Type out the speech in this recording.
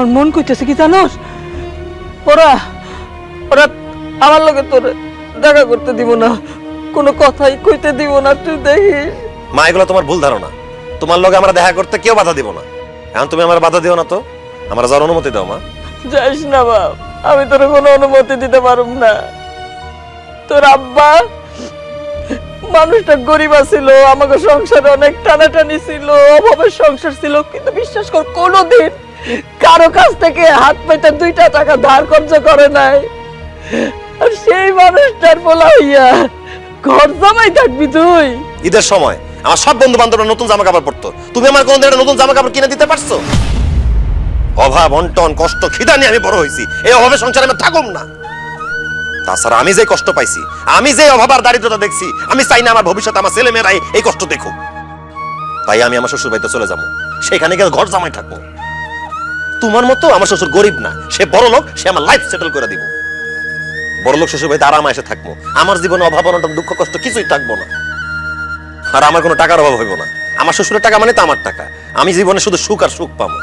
আমার মন কইতেছে কি জানোস, ওরা ওরা আমার লগে তোর দেখা করতে দিব না, কোনো কথাই কইতে দিব না, তুই দেখিস। মা এগুলো তোমার ভুল ধারণা। তোমার লগে আমরা দেখা করতে কেউ বাধা দিব না। এখন তুমি আমার বাধা দিও না তো, আমার যাওয়ার অনুমতি দাও মা। যাইস না বাপ, আমি তোর কোনো অনুমতি দিতে পারুম না। তোর আব্বা মানুষটা গরিব ছিল, আমাকে সংসারে অনেক টানাটানি ছিল, অভাবের সংসার ছিল, কিন্তু বিশ্বাস কর কোনোদিন কারো কাছ থেকে হাত পেতে 2টা টাকা ধার কর্জ করে নাই। আর সেই মানুষটার বলা হইয়া ঘর জামাই থাকবি তুই? ঈদের সময় আমার সব বন্ধু বান্ধবরা নতুন জামা কাপড় পরতো, তুমি আমার কোনদিন একটা নতুন জামা কাপড় কিনে দিতে পারছো? অভাব অন্টন কষ্ট খিদা নিয়ে আমি বড় হয়েছি, এই অভাবের সংসারে আমি থাকুম না। তাছাড়া আমি যে কষ্ট পাইছি, আমি যে অভাব আর দারিদ্রতা দেখছি, আমি চাই না আমার ভবিষ্যতে আমার ছেলে মেয়েরাই এই কষ্ট দেখুক। তাই আমি আমার শ্বশুর বাড়িতে চলে যাবো, সেখানে গিয়ে ঘর জামাই থাকবো। তোমার মতো আমার শ্বশুর গরিব না, সে বড় লোক, সে আমার লাইফ সেটেল করে দিব। বড় লোক শ্বশুর বাড়িতে আরামে এসে থাকবো, আমার জীবনে অভাব অনটন দুঃখ কষ্ট কিছুই থাকবো না। আর আমার কোনো টাকার অভাব হইব না। আমার শ্বশুরের টাকা মানে তো আমার টাকা, আমি জীবনে শুধু সুখ আর সুখ পাবো।